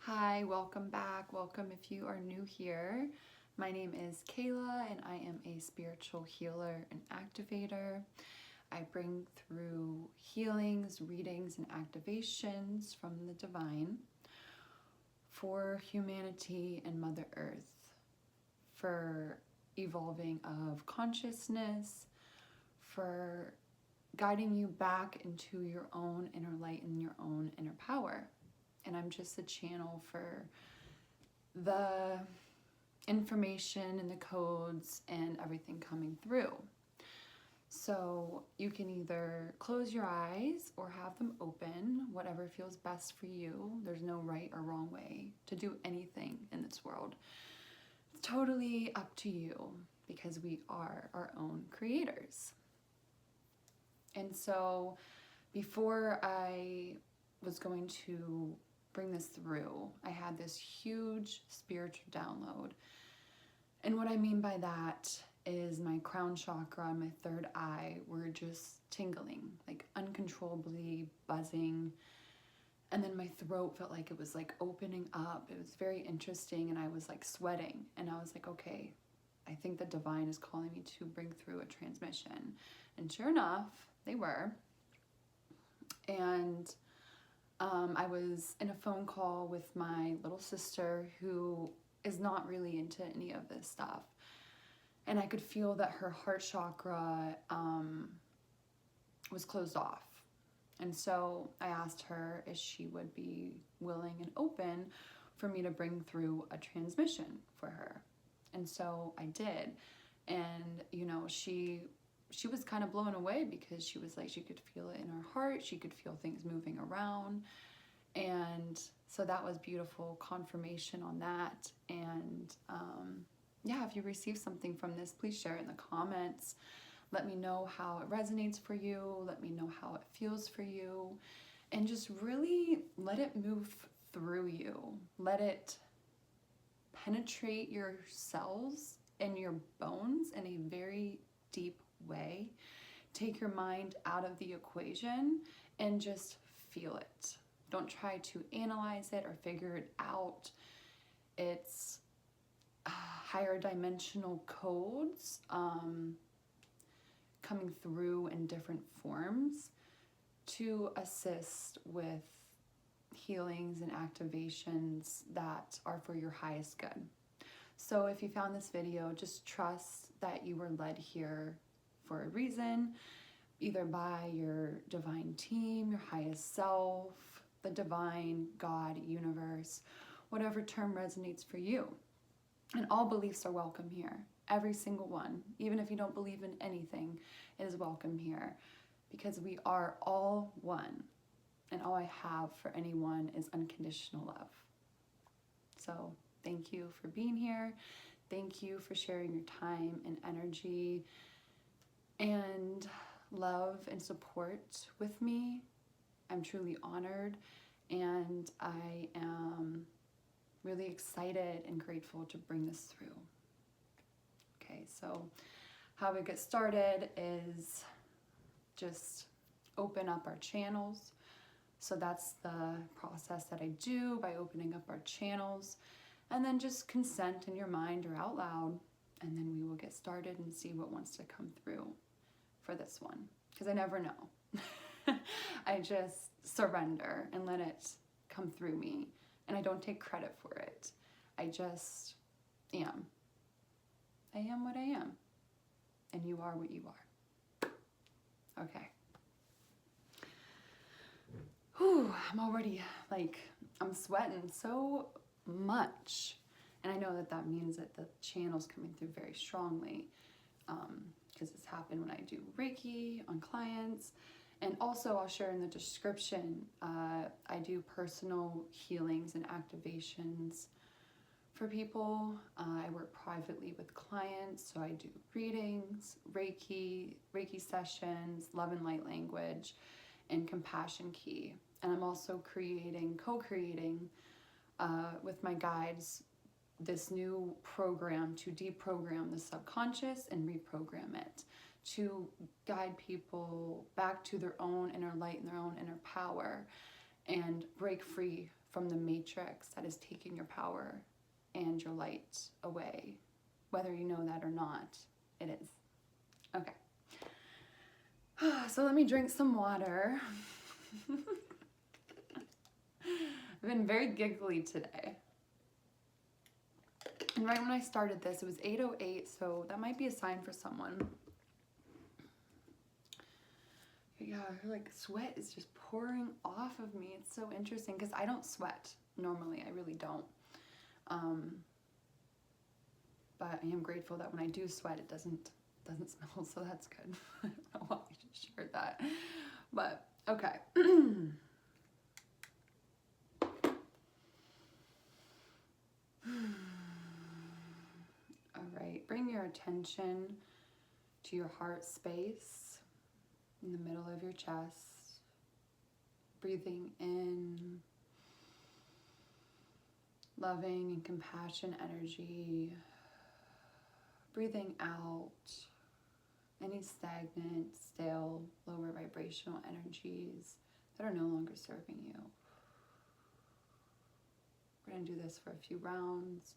Hi, welcome back. Welcome if you are new here. My name is Kayla and I am a spiritual healer and activator. I bring through healings, readings, and activations from the divine for humanity and Mother Earth, for evolving of consciousness, for guiding you back into your own inner light and your own inner power. And I'm just a channel for the information and the codes and everything coming through. So you can either close your eyes or have them open, whatever feels best for you. There's no right or wrong way to do anything in this world. It's totally up to you because we are our own creators. And so before I was going to bring this through, I had this huge spiritual download. And what I mean by that is my crown chakra and my third eye were just tingling, like uncontrollably buzzing. And then my throat felt like it was like opening up. It was very interesting, and I was like sweating. And I was like, okay, I think the divine is calling me to bring through a transmission. And sure enough, they were. And I was in a phone call with my little sister who is not really into any of this stuff. And I could feel that her heart chakra was closed off. And so I asked her if she would be willing and open for me to bring through a transmission for her. And so I did. And, you know, she was kind of blown away because she was like, she could feel it in her heart. She could feel things moving around. And so that was beautiful confirmation on that. And yeah, if you receive something from this, please share it in the comments. Let me know how it resonates for you. Let me know how it feels for you. And just really let it move through you. Let it penetrate your cells and your bones in a very deep way. Take your mind out of the equation and just feel it. Don't try to analyze it or figure it out. It's higher dimensional codes coming through in different forms to assist with healings and activations that are for your highest good. So if you found this video, just trust that you were led here for a reason, either by your divine team, your highest self, the divine, God, universe, whatever term resonates for you. And all beliefs are welcome here. Every single one. Even if you don't believe in anything, it is welcome here. Because we are all one. And all I have for anyone is unconditional love. So thank you for being here. Thank you for sharing your time and energy and love and support with me. I'm truly honored, and I am really excited and grateful to bring this through. Okay, so how we get started is just open up our channels. So that's the process that I do by opening up our channels, and then just consent in your mind or out loud, and then we will get started and see what wants to come through for this one, because I never know. I just surrender and let it come through me, and I don't take credit for it. I just am. I am what I am, and you are what you are. Okay. Whew, I'm already I'm sweating so much, and I know that means that the channel's coming through very strongly, because it's happened when I do Reiki on clients. And also I'll share in the description, I do personal healings and activations for people. I work privately with clients, so I do readings, Reiki sessions, love and light language, and compassion key. And I'm also co-creating with my guides this new program to deprogram the subconscious and reprogram it, to guide people back to their own inner light and their own inner power, and break free from the matrix that is taking your power and your light away. Whether you know that or not, it is. Okay. So let me drink some water. I've been very giggly today. And right when I started this, it was 8:08, so that might be a sign for someone. Yeah, like sweat is just pouring off of me. It's so interesting because I don't sweat normally. I really don't. But I am grateful that when I do sweat, it doesn't smell, so that's good. I don't know why I just shared that. But okay. All right, bring your attention to your heart space in the middle of your chest. Breathing in loving and compassion energy. Breathing out any stagnant, stale, lower vibrational energies that are no longer serving you. We're going to do this for a few rounds.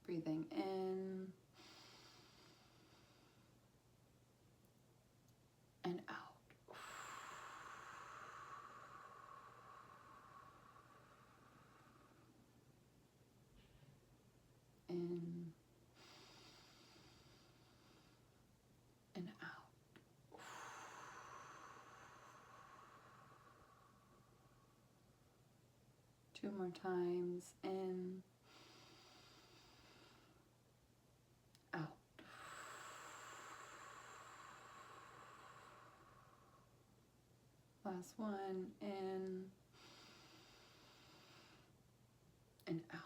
Breathing in and out. In and out. Two more times. In, out. Last one. In and out.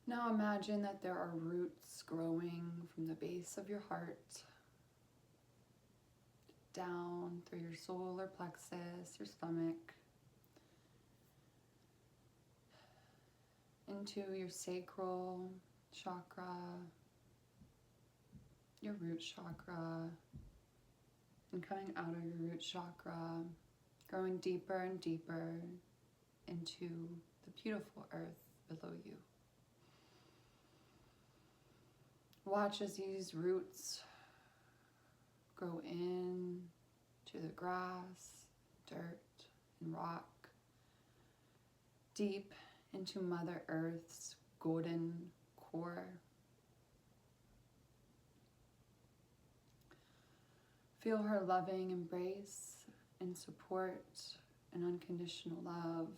Now imagine that there are roots growing from the base of your heart down through your solar plexus, your stomach, into your sacral chakra, your root chakra, and coming out of your root chakra, growing deeper and deeper into the beautiful earth below you. Watch as these roots grow in to the grass, dirt, and rock, deep into Mother Earth's golden core. Feel her loving embrace and support and unconditional love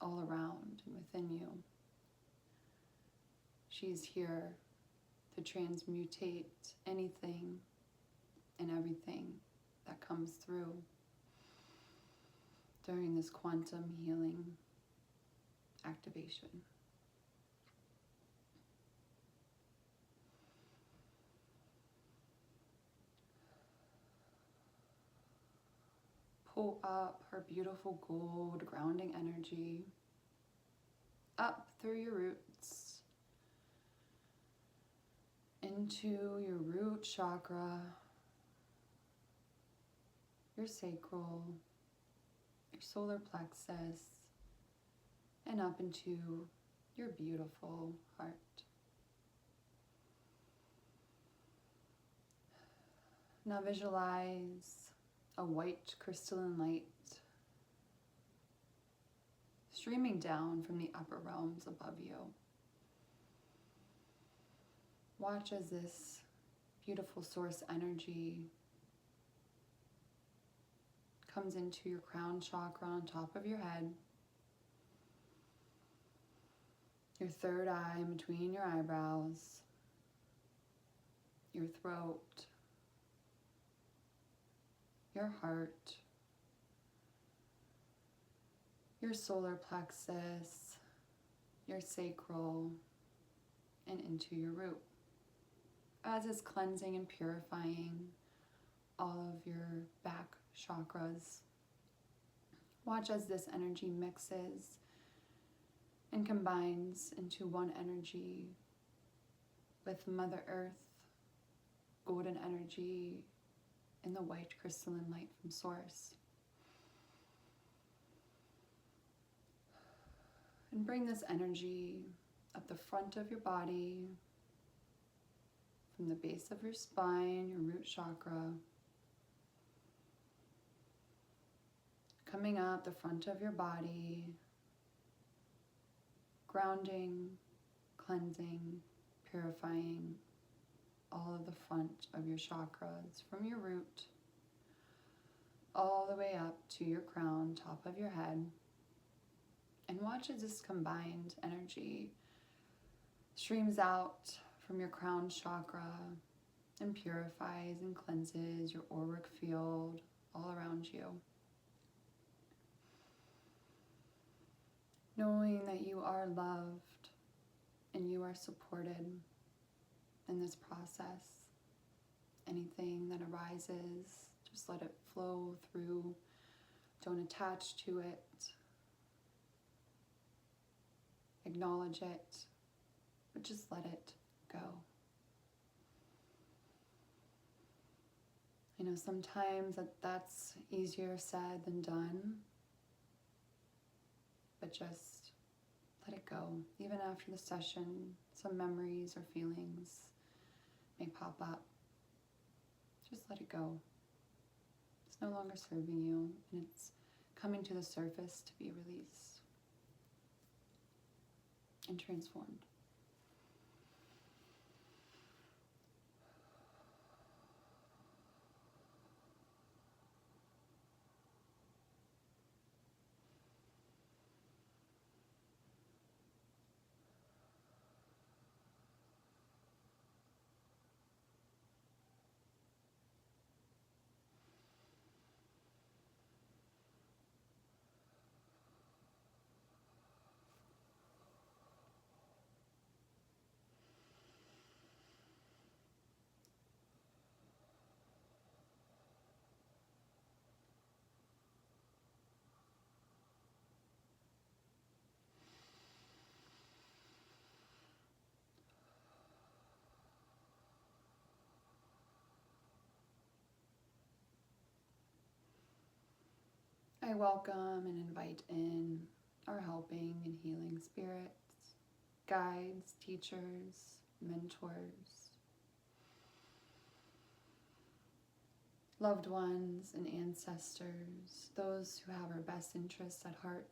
all around and within you. She's here to transmutate anything and everything that comes through during this quantum healing activation. Pull up her beautiful gold grounding energy up through your roots into your root chakra, your sacral, your solar plexus, and up into your beautiful heart. Now visualize a white crystalline light streaming down from the upper realms above you. Watch as this beautiful source energy comes into your crown chakra on top of your head, your third eye in between your eyebrows, your throat, your heart, your solar plexus, your sacral, and into your root. As it's cleansing and purifying all of your back chakras. Watch as this energy mixes and combines into one energy with Mother Earth, golden energy, and the white crystalline light from Source. And bring this energy up the front of your body, from the base of your spine, your root chakra, coming up the front of your body, grounding, cleansing, purifying all of the front of your chakras from your root all the way up to your crown, top of your head. And watch as this combined energy streams out from your crown chakra and purifies and cleanses your auric field all around you. Knowing that you are loved and you are supported in this process. Anything that arises, just let it flow through. Don't attach to it. Acknowledge it, but just let it go. I know sometimes that's easier said than done, but just let it go. Even after the session, some memories or feelings may pop up. Just let it go. It's no longer serving you, and it's coming to the surface to be released and transformed. I welcome and invite in our helping and healing spirits, guides, teachers, mentors, loved ones and ancestors, those who have our best interests at heart,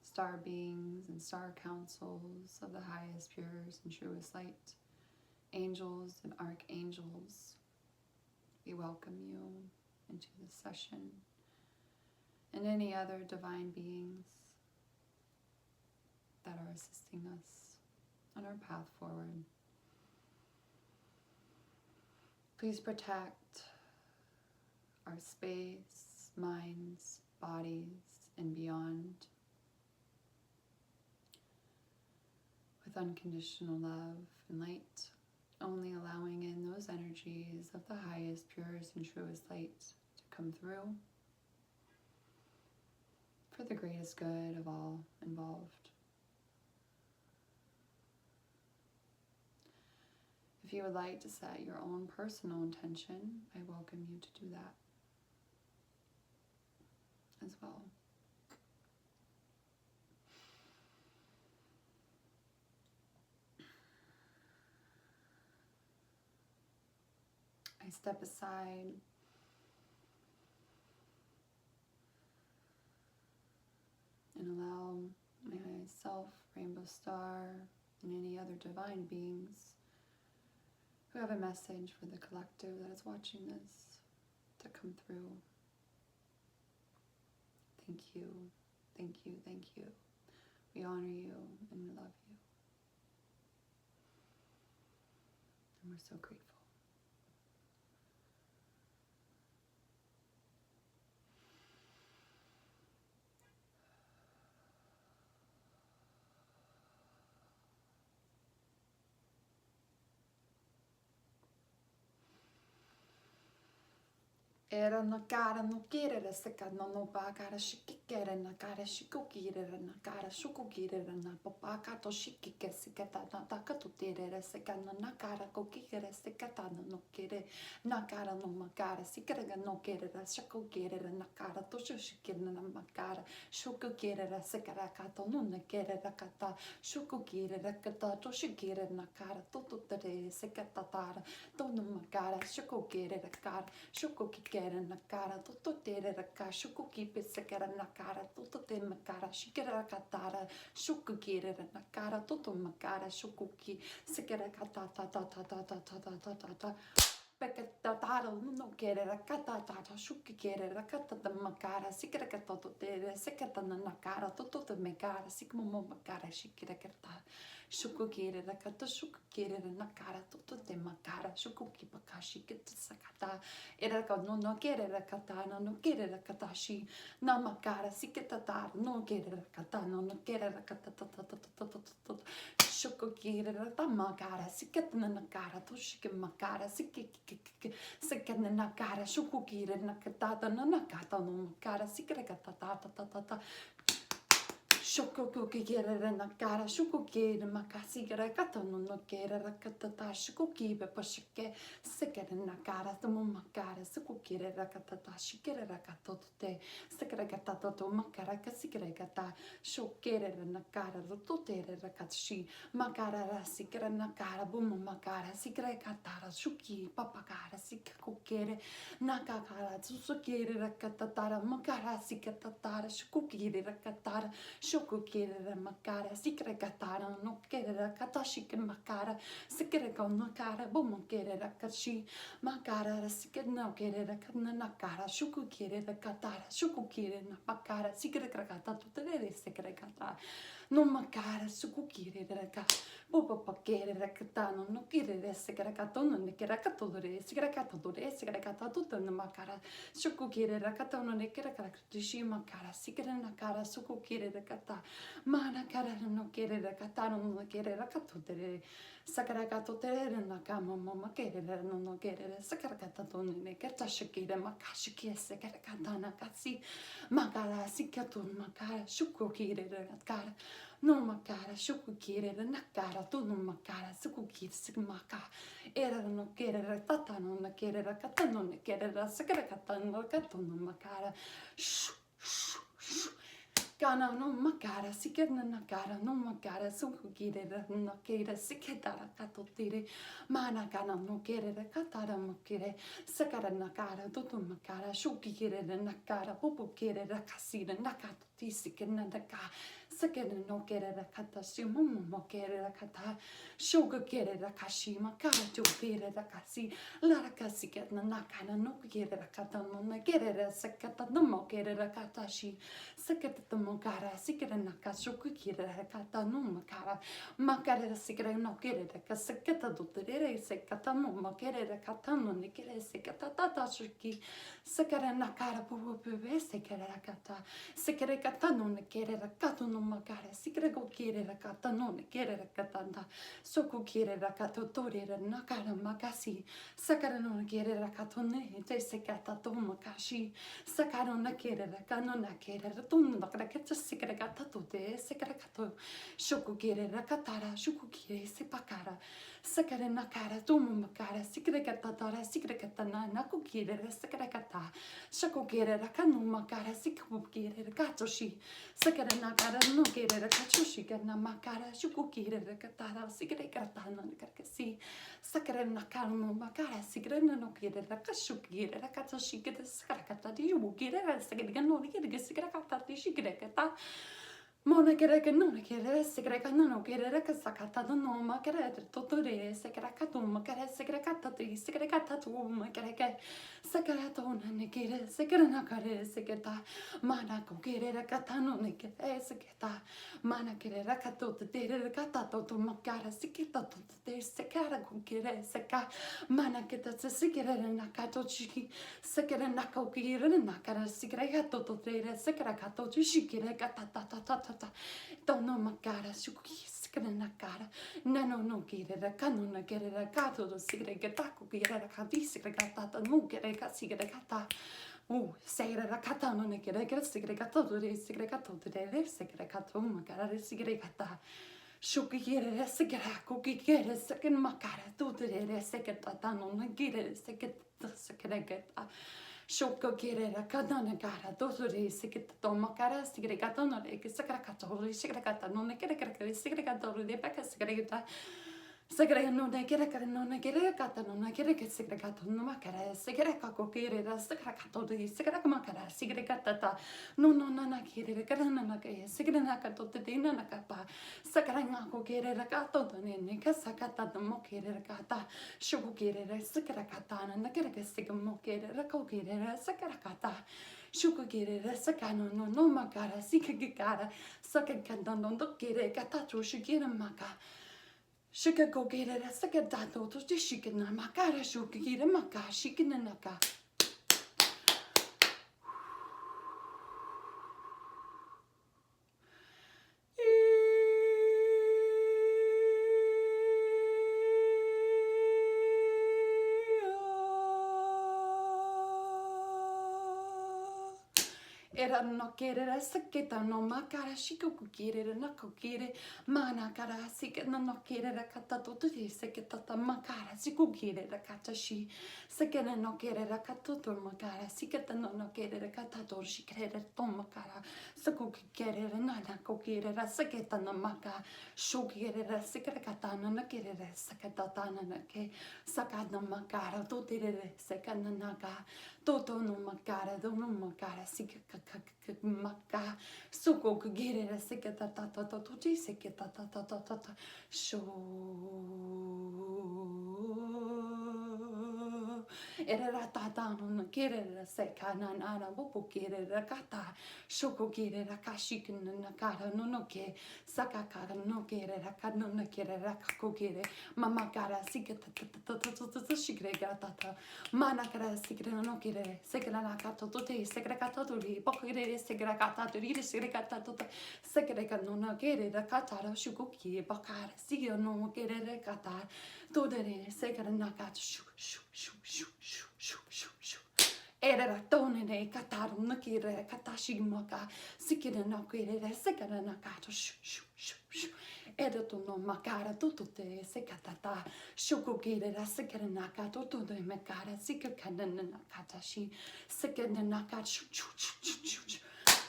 star beings and star councils of the highest, purest, and truest light, angels and archangels. We welcome you into this session, and any other divine beings that are assisting us on our path forward. Please protect our space, minds, bodies, and beyond with unconditional love and light, only allowing in those energies of the highest, purest, and truest light to come through for the greatest good of all involved. If you would like to set your own personal intention, I welcome you to do that as well. I step aside and allow myself, Rainbow Star, and any other divine beings who have a message for the collective that is watching this to come through. Thank you, thank you, thank you. We honor you and we love you. And we're so grateful. Era na cara no querer essa cara no cara chique querer na cara chico querer na cara chuco querer na papa cato chique que se cata na cato ter essa cara na cara co querer essa cata no querer na cara no ma cara se querer no querer chico querer na cara to chique na ma cara chuco querer essa cara cato no na querer cata chuco querer cata to chique na cara to ter essa cata tara to no ma cara chico querer cara chuco que quer na cara, tutto tere na cara, chuco que pensa que era na cara, tutto tem na cara, chiquera catara, chuco que era na cara, tutto na cara, chuco que se quer catar, perché tatara non querer catata, chuco que era catata na cara, se quer catar tere, se quer na cara, tutto na cara, se como uma cara, chiquera catar. Chuco querer cata, chuco querer na cara, tutto tem na cara, chuco que bakashi que te sakata. Era que não querer catar, não querer catashi, na ma cara, se que tatar, não querer catar, não querer catar, chuco querer ta ma cara, se que na cara, tu chique ma cara, se que na cara, chuco querer na catata, na cata, no cara, se que catata, Shoko que querer na cara, shoko que na macasi que recata não querer recatata, shoko que be que se quer na cara, tomo uma cara, se co querer recatata, se quer recata te, se quer recatata to uma cara que se quer recata, shoko querer na cara, to ter recatashi, uma cara se quer na cara, bum uma cara, se quer recatara, shoki papa cara, se co querer na cara, su querer recatata, uma cara se quer tatara, shoko querer recatara, Shoko querer macara, si querer catara, no querer catashi que macara, se querer con na cara, bom querer cachi, macara, si querer não querer na cara, shoko querer catara, shoko querer na macara, si querer cata, tu te se querer catar, no macara, shoko querer ca, bobo pa querer catano, no querer se querer catono, ne querer catore, se querer catore, se querer cata tutto na macara, shoko querer catono, ne querer catashi macara, si querer na cara, shoko querer cata, mana cara no querer catano, no querer catotere, sakara catotere na cama, mama querer no querer, sakara catato, ne querer shakira, makashi que se querer catana, casi, macara, si caton, macara, shoko querer cara. No macara, shuku querer na cara, tu no macara, suku querer se maca, era no querer tata no querer catano, no querer sakara catano, catano macara, Gana no macara, si quer na cara, no macara, suku querer no querer, se quedara catotire, mana gana no querer catara no querer, sakara na cara, tudo macara, shuki querer na cara, popo querer casira na catoti, se quer na cara. Se quer no querer catashi, mumo querer cata, shoga querer kashima, cara tu querer kasi, lara kasi quer na cara, no querer cata, no querer se cata, no querer catashi, se quer tomo cara, se quer na cacho, querer cata, no cara, macara se quer no querer, se cata do tere, se cata, no querer cata, no querer se cata, tata shuki, se quer na cara, pupo bebê, se quer cata, se quer cata, no querer cata, no macara, si crego chiedere cata non chiedere catanda, soco chiedere cato torere na cara macasi, sakara non chiedere cato ne, te se cata to macashi, sakara non chiedere canona chiedere tun da cracetta si cregata tutte, se cregato, soco chiedere catara, soco chiedere se pacara, sakara na cara, tu macara, si cregata tara, si cregata na co chiedere, se cregata, soco chiedere canon macara, si chiedere catoshi, sakara na cara, no querer cachushi que na macara chuku querer catara sigre catana carcasi sakre na calmo macara sigre no querer cachuki querer catashi que sakata di u querer sigre no querer sigre catati sigre cata Mona che non che se greca non che sakata no ma che totore se greca tu ma che se greca ti se greca tu ma che sakata non che se greca care se che ta mana con che recata non che se che ta mana che recato te recata tu ma cara se che ta tu te se cara con che se ca mana che ta se che na cato chi se che na co che na cara se greca te se greca tu chi che recata ta Dono macara, suki, sikana nakara nano no gire da kano na gere da gato do sigre gatako gire da kadisi gata mu gere ka sigre gata segre da kata no ne gere gere sigre gato do sigre gato de sigre gato magara sigre gata shuki gire sigre ko gire sikan makara do de sigre gata no ne gire sigre gata Shoko kere ra kadana gara dosore sikita toma kara sigre gata no re sakara kata hori sigre gata no ne kere kere sigre gata hori de baka sigre gata sigre no ne kere kere no ne kere gata no ne kere ke sigre gata no makara sigre kako kere ra sakara kata hori sigre makara sigre gata ta no na kere kere na ke sigre na kato te na kapa sakara ngako kere ra kato ne ka sakata mo kere ra kata shoko kere ra sakara kata na kere ke sigre mo kere ra ko kere ra sakara kata shoko kere ra sakano no makara sikara sakaka no kere kata to shikira maka Shika go get it, a second dato to the chicken, makara shuki, get a maka, chicken and naka. Era no kere saketa no makara shiko kere na kokere mana kara siketa no kere kata to te seketa ta makara shiko kere kata shi sekena no kere kata to makara siketa no kere kata to shikere to makara sako kere na kokere seketa na maka shokere sekere kata na kere seketa ta na ke sakada makara to te sekana naka Toto no makara, do no makara, sika maka, suko kugere, sika ta ta ta ta ta sika ta ta ta ta ta ta sho. Era ta ta no kere, sika na na na bopo kere, kata, shoko kere, kashik na kara no ke, saka kara no kere, rakano na kere, rakako kere, mama kara, sika ta ta ta ta ta ta shikre gata, mana kara, sika no kere. Segre kato tote segre kato tori pokere segre kata tori segre kata tote segre kano na kere da kata ra shukuki bakar sigyo no kere kata todere segre na kata shu shu shu shu shu shu shu shu era tone ne kata no kere kata shimaka sikire na kere segre na kata shu shu shu shu Edo no makara tutto te sekatata shoko kere sekere nakato to de makara sikakana nakatashi sekere nakachu chu chu chu chu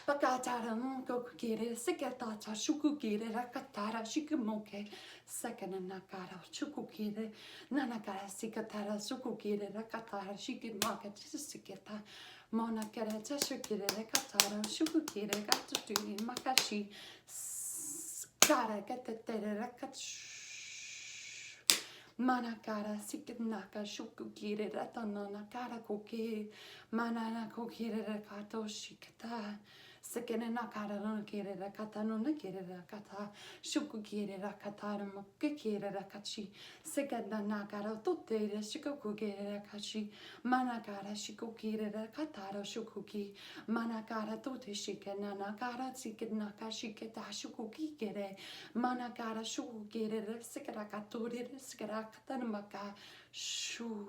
pakatara no kere sekatata shuku kere rakatara shikumoke sekere nakara shuku kere nanakara sikatara shuku kere rakatara shikimaka siketa mona kere tashukire rakatara shuku kere gatutu makashi Cara katatere Mana cara sikinaka shukukire ratanana cara koke manana kokire rakato shikata sekene nakara no kire rakata no kire rakata shukukire rakata mokire rakachi sekenda nakara tutte shikukire rakachi mana cara shikukire rakata shukuki mana cara tutte shikena nakara sikinaka shiketa shukukire mana cara shukukire sekarakature Katanamaka shoo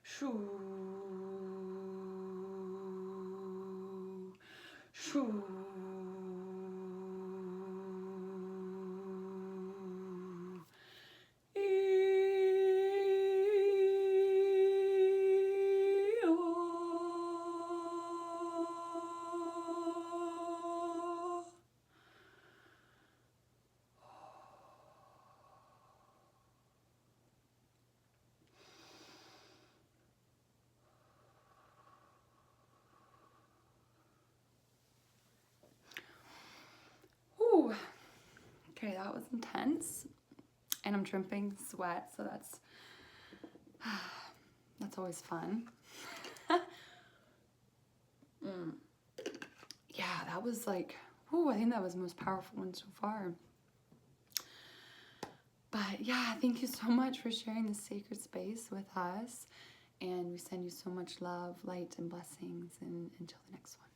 shoo shoo Okay, that was intense, and I'm dripping sweat, so that's always fun. Yeah, that was like, I think that was the most powerful one so far. But yeah, thank you so much for sharing this sacred space with us, and we send you so much love, light, and blessings, and until the next one.